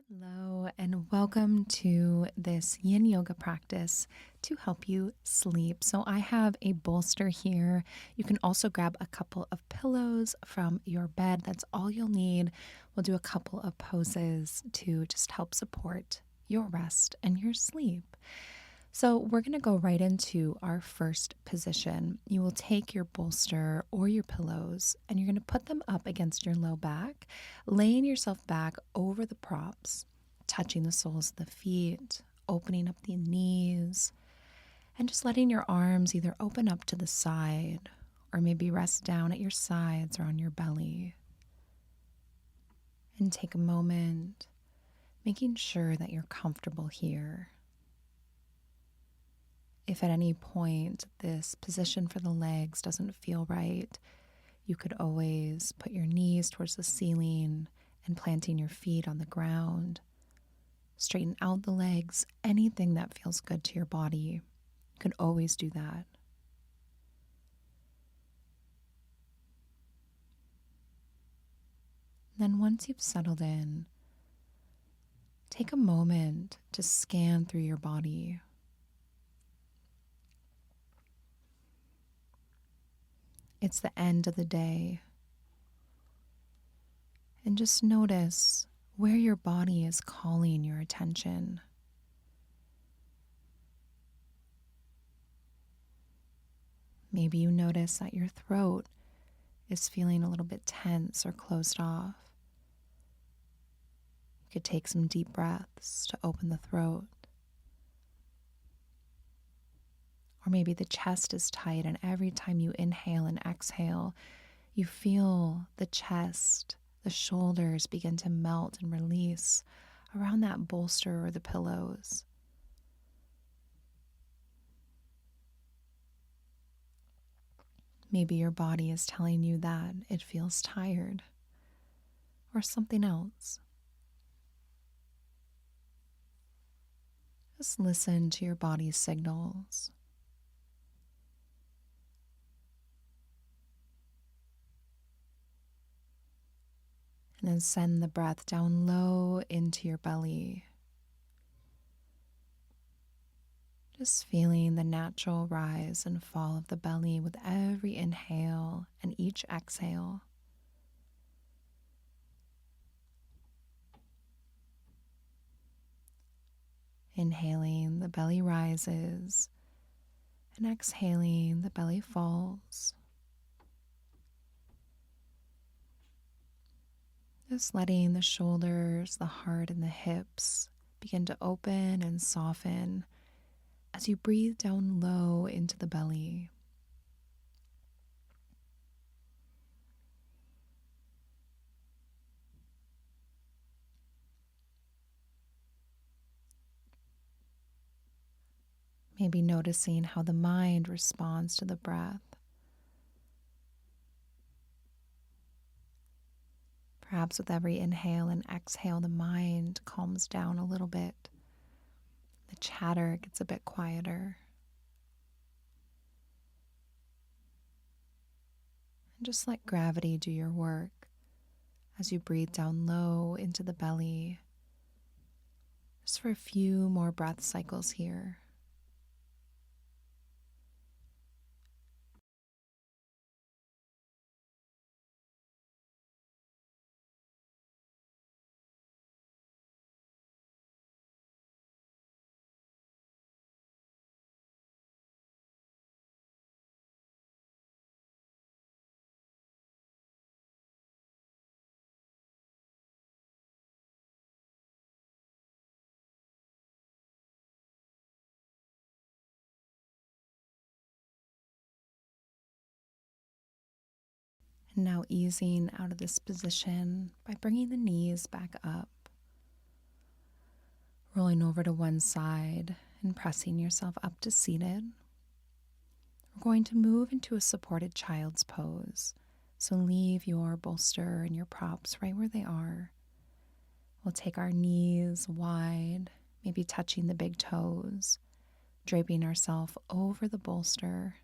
Hello, and welcome to this Yin Yoga practice to help you sleep. So, I have a bolster here. You can also grab a couple of pillows from your bed. That's all you'll need. We'll do a couple of poses to just help support your rest and your sleep. So, we're going to go right into our first position. You will take your bolster or your pillows and you're going to put them up against your low back, laying yourself back over the props, touching the soles of the feet, opening up the knees, and just letting your arms either open up to the side or maybe rest down at your sides or on your belly. And take a moment, making sure that you're comfortable here. If at any point this position for the legs doesn't feel right, you could always put your knees towards the ceiling and planting your feet on the ground. Straighten out the legs, anything that feels good to your body. You could always do that. Then once you've settled in, take a moment to scan through your body. It's the end of the day. And just notice where your body is calling your attention. Maybe you notice that your throat is feeling a little bit tense or closed off. You could take some deep breaths to open the throat. Or maybe the chest is tight, and every time you inhale and exhale, you feel the chest, the shoulders begin to melt and release around that bolster or the pillows. Maybe your body is telling you that it feels tired or something else. Just listen to your body's signals. And then send the breath down low into your belly. Just feeling the natural rise and fall of the belly with every inhale and each exhale. Inhaling, the belly rises, and exhaling, the belly falls. Just letting the shoulders, the heart, and the hips begin to open and soften as you breathe down low into the belly. Maybe noticing how the mind responds to the breath. Perhaps with every inhale and exhale, the mind calms down a little bit. The chatter gets a bit quieter. And just let gravity do your work as you breathe down low into the belly. Just for a few more breath cycles here. And now easing out of this position by bringing the knees back up, rolling over to one side and pressing yourself up to seated. We're going to move into a supported child's pose. So leave your bolster and your props right where they are. We'll take our knees wide, maybe touching the big toes, draping ourselves over the bolster,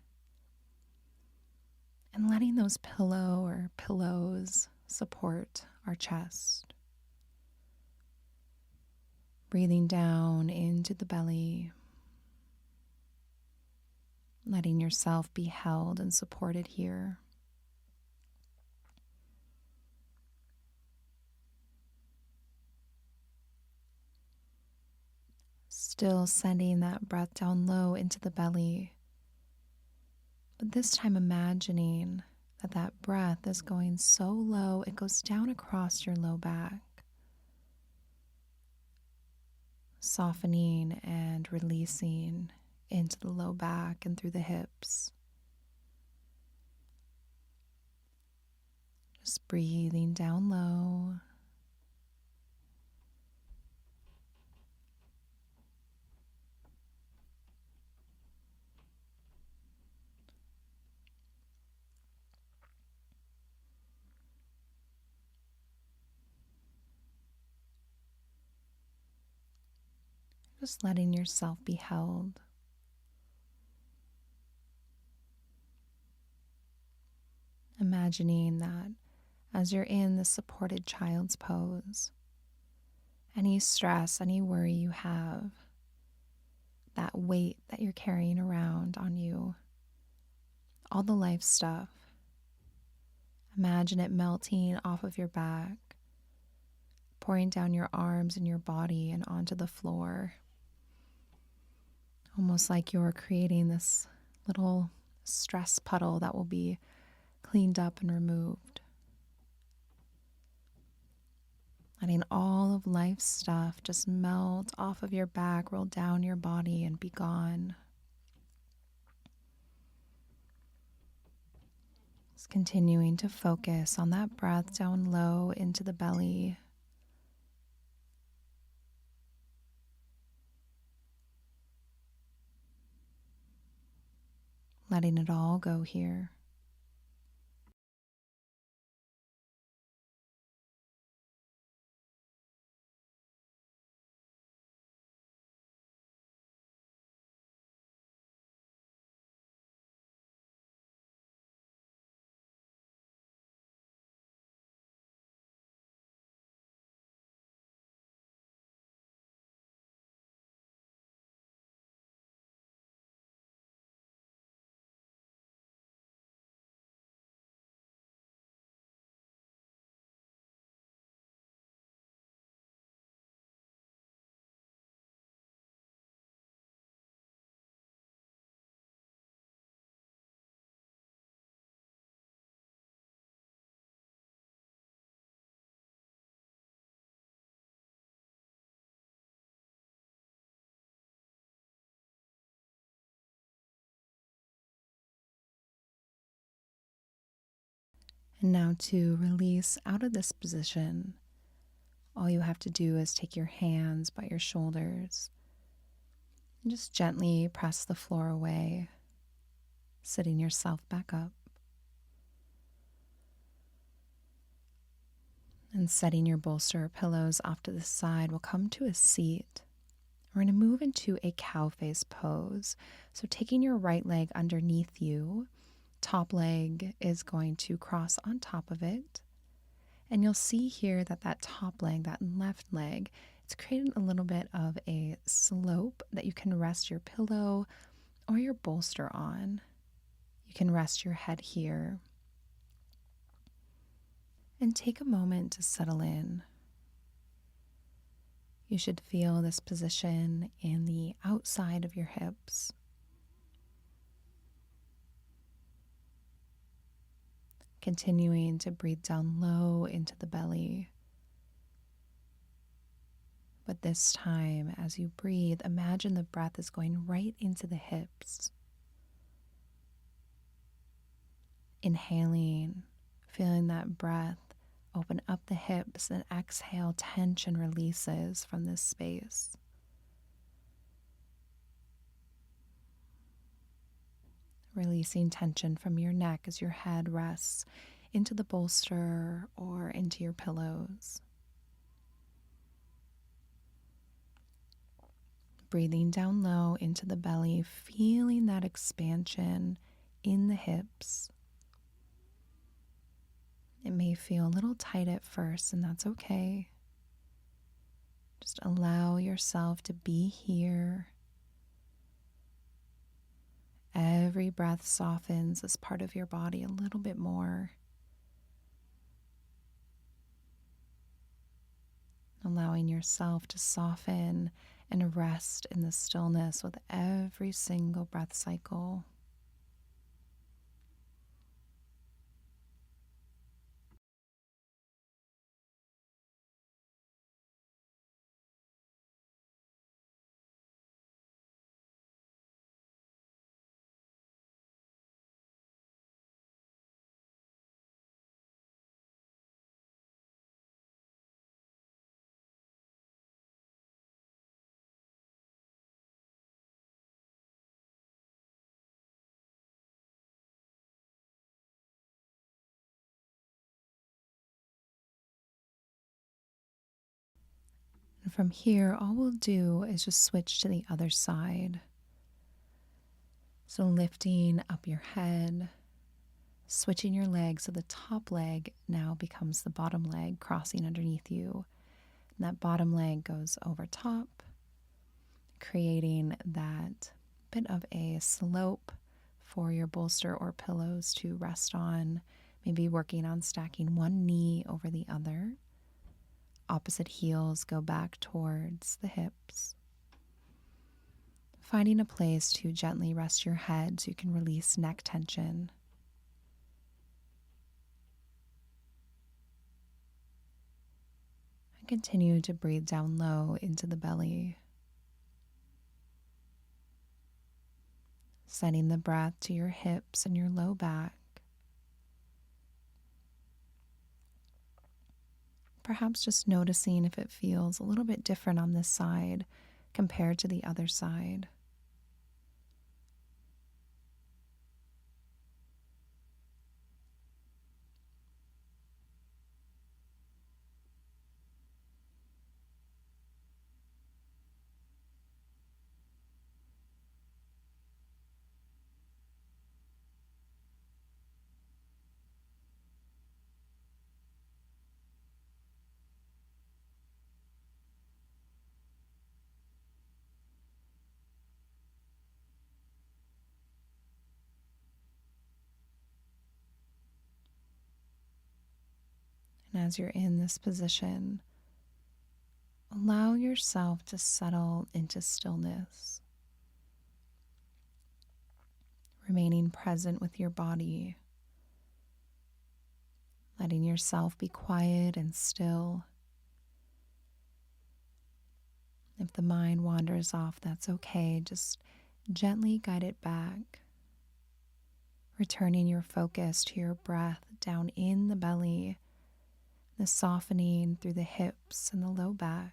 and letting those pillow or pillows support our chest. Breathing down into the belly, letting yourself be held and supported here. Still sending that breath down low into the belly, but this time imagining that that breath is going so low it goes down across your low back, softening and releasing into the low back and through the hips. Just breathing down low. Just letting yourself be held. Imagining that as you're in the supported child's pose, any stress, any worry you have, that weight that you're carrying around on you, all the life stuff, imagine it melting off of your back, pouring down your arms and your body and onto the floor. Almost like you're creating this little stress puddle that will be cleaned up and removed. Letting all of life's stuff just melt off of your back, roll down your body, and be gone. Just continuing to focus on that breath down low into the belly. Letting it all go here. And now to release out of this position, all you have to do is take your hands by your shoulders and just gently press the floor away, sitting yourself back up. And setting your bolster or pillows off to the side, we'll come to a seat. We're going to move into a Cowface pose. So taking your right leg underneath you, top leg is going to cross on top of it. And you'll see here that that top leg, that left leg, it's created a little bit of a slope that you can rest your pillow or your bolster on. You can rest your head here. And take a moment to settle in. You should feel this position in the outside of your hips. Continuing to breathe down low into the belly. But this time, as you breathe, imagine the breath is going right into the hips. Inhaling, feeling that breath open up the hips, and exhale, tension releases from this space. Releasing tension from your neck as your head rests into the bolster or into your pillows. Breathing down low into the belly, feeling that expansion in the hips. It may feel a little tight at first, and that's okay. Just allow yourself to be here. Every breath softens this part of your body a little bit more, allowing yourself to soften and rest in the stillness with every single breath cycle. And from here, all we'll do is just switch to the other side. So lifting up your head, switching your legs so the top leg now becomes the bottom leg crossing underneath you. And that bottom leg goes over top, creating that bit of a slope for your bolster or pillows to rest on, maybe working on stacking one knee over the other. Opposite heels go back towards the hips. Finding a place to gently rest your head so you can release neck tension. And continue to breathe down low into the belly. Sending the breath to your hips and your low back. Perhaps just noticing if it feels a little bit different on this side compared to the other side. And as you're in this position, allow yourself to settle into stillness, remaining present with your body, letting yourself be quiet and still. If the mind wanders off, that's okay. Just gently guide it back, returning your focus to your breath down in the belly, the softening through the hips and the low back.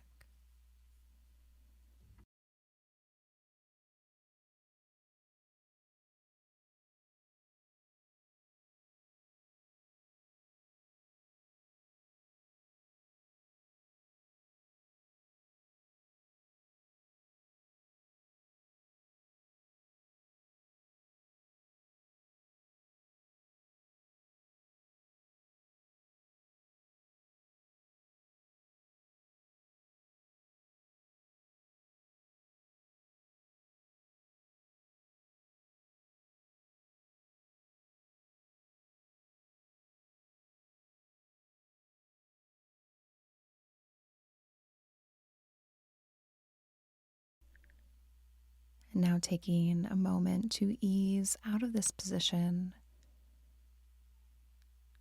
And now taking a moment to ease out of this position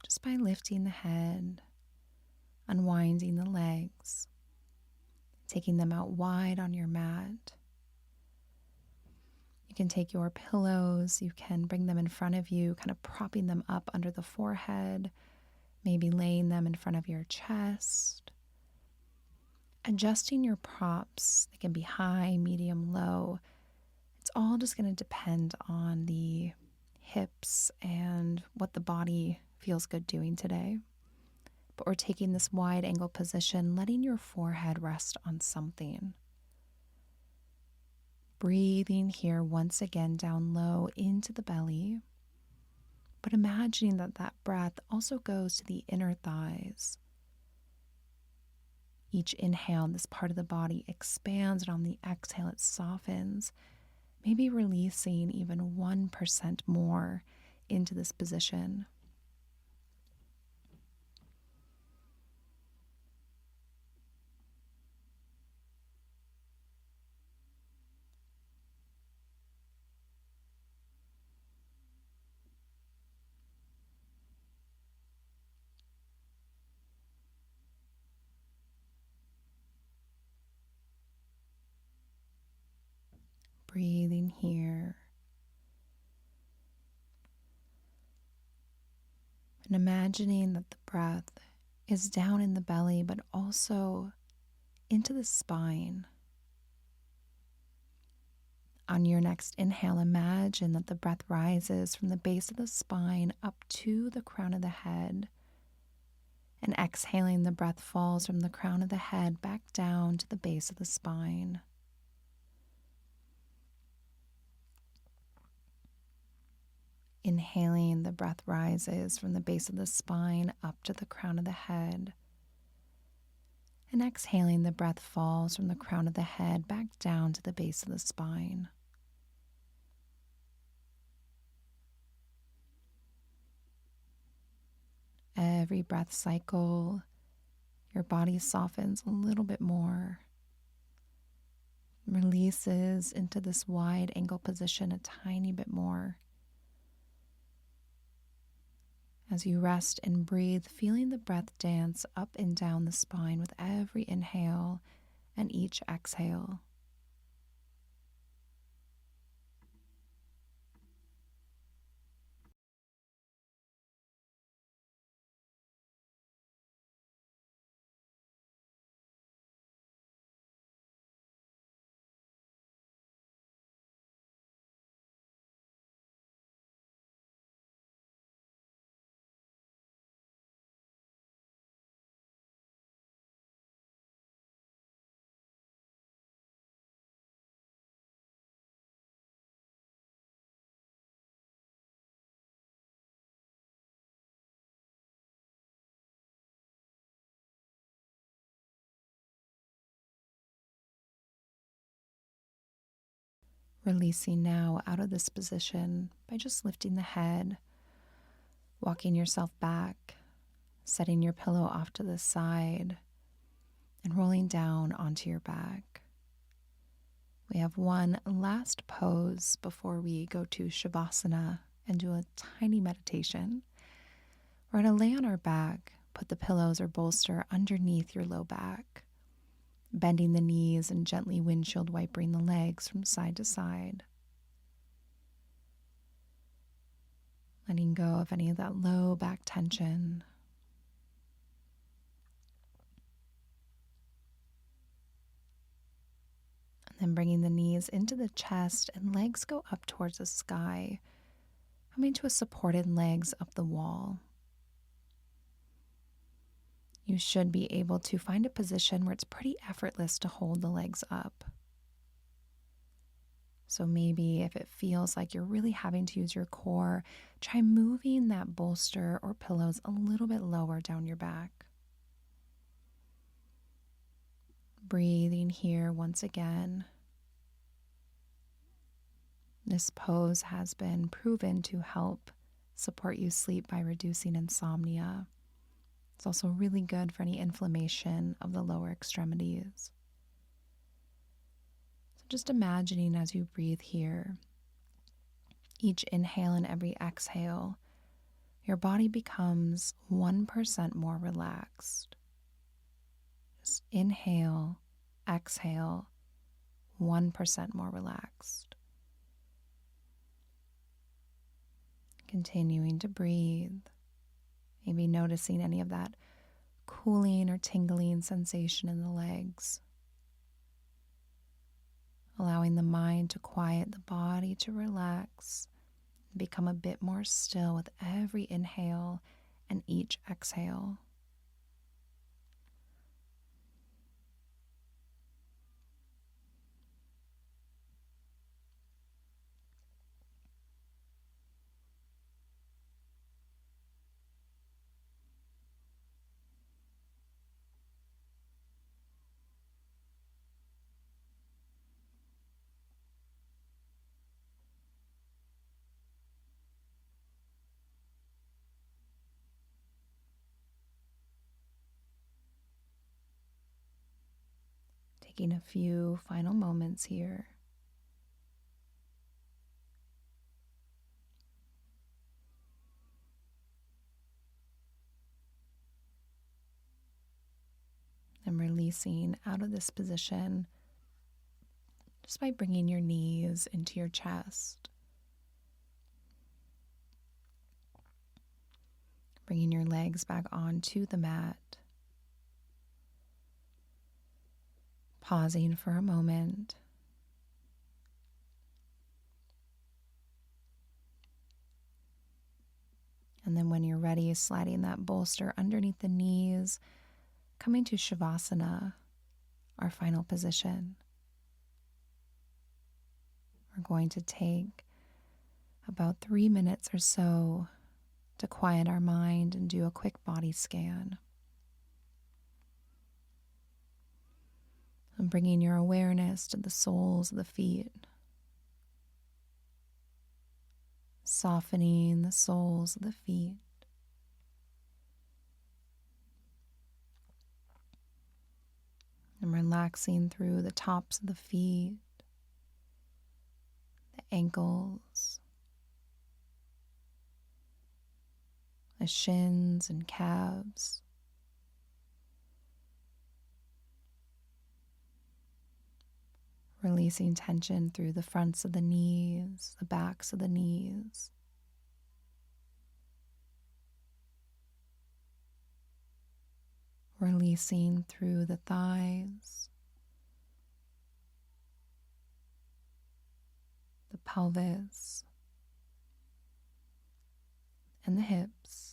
just by lifting the head, unwinding the legs, taking them out wide on your mat. You can take your pillows, you can bring them in front of you, kind of propping them up under the forehead, maybe laying them in front of your chest. Adjusting your props, they can be high, medium, low. It's all just going to depend on the hips and what the body feels good doing today. But we're taking this wide angle position, letting your forehead rest on something. Breathing here once again down low into the belly, but imagining that that breath also goes to the inner thighs, Each inhale, this part of the body expands, and on the exhale, it softens, maybe releasing even 1% more into this position. Breathing here. And imagining that the breath is down in the belly, but also into the spine. On your next inhale, imagine that the breath rises from the base of the spine up to the crown of the head. And exhaling, the breath falls from the crown of the head back down to the base of the spine. Inhaling, the breath rises from the base of the spine up to the crown of the head. And exhaling, the breath falls from the crown of the head back down to the base of the spine. Every breath cycle, your body softens a little bit more, releases into this wide angle position a tiny bit more. As you rest and breathe, feeling the breath dance up and down the spine with every inhale and each exhale. Releasing now out of this position by just lifting the head, walking yourself back, setting your pillow off to the side, and rolling down onto your back. We have one last pose before we go to shavasana and do a tiny meditation. We're going to lay on our back, put the pillows or bolster underneath your low back, bending the knees and gently windshield wipering the legs from side to side. Letting go of any of that low back tension. And then bringing the knees into the chest and legs go up towards the sky, coming to a supported legs up the wall. You should be able to find a position where it's pretty effortless to hold the legs up. So maybe if it feels like you're really having to use your core, try moving that bolster or pillows a little bit lower down your back. Breathing here once again. This pose has been proven to help support you sleep by reducing insomnia. It's also really good for any inflammation of the lower extremities. So just imagining as you breathe here, each inhale and every exhale, your body becomes 1% more relaxed. Just inhale, exhale, 1% more relaxed. Continuing to breathe. Maybe noticing any of that cooling or tingling sensation in the legs. Allowing the mind to quiet, the body to relax, and become a bit more still with every inhale and each exhale. Taking a few final moments here. And releasing out of this position just by bringing your knees into your chest. Bringing your legs back onto the mat. Pausing for a moment. And then when you're ready, sliding that bolster underneath the knees, coming to shavasana, our final position. We're going to take about 3 minutes or so to quiet our mind and do a quick body scan. And bringing your awareness to the soles of the feet. Softening the soles of the feet. And relaxing through the tops of the feet, the ankles, the shins and calves. Releasing tension through the fronts of the knees, the backs of the knees. Releasing through the thighs, the pelvis, and the hips.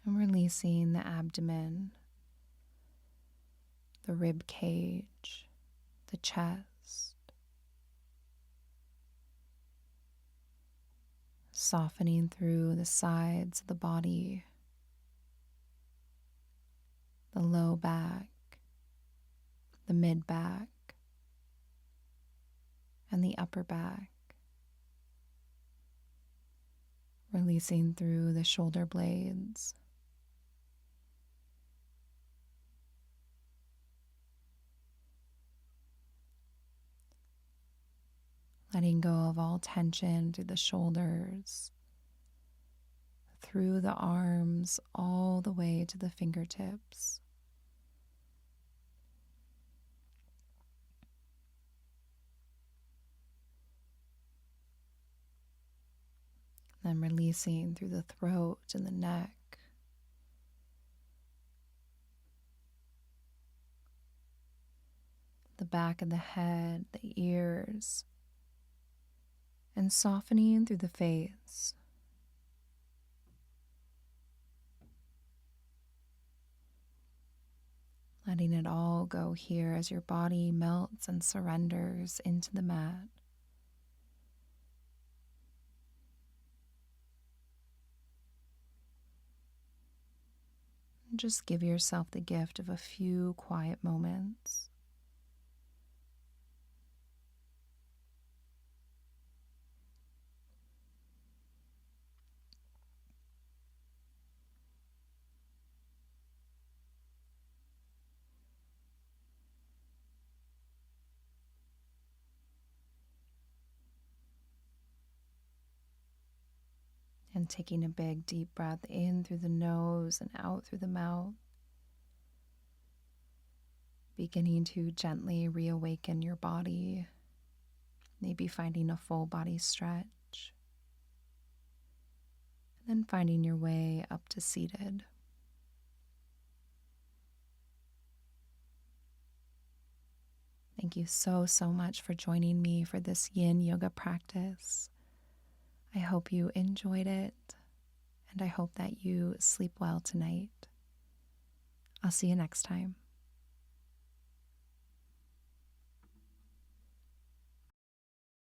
And releasing the abdomen, the rib cage, the chest. Softening through the sides of the body, the low back, the mid back, and the upper back. Releasing through the shoulder blades. Letting go of all tension through the shoulders, through the arms, all the way to the fingertips. Then releasing through the throat and the neck. The back of the head, the ears, and softening through the face. Letting it all go here as your body melts and surrenders into the mat. And just give yourself the gift of a few quiet moments. And taking a big deep breath in through the nose and out through the mouth. Beginning to gently reawaken your body. Maybe finding a full body stretch. And then finding your way up to seated. Thank you so much for joining me for this Yin Yoga practice. I hope you enjoyed it, and I hope that you sleep well tonight. I'll see you next time.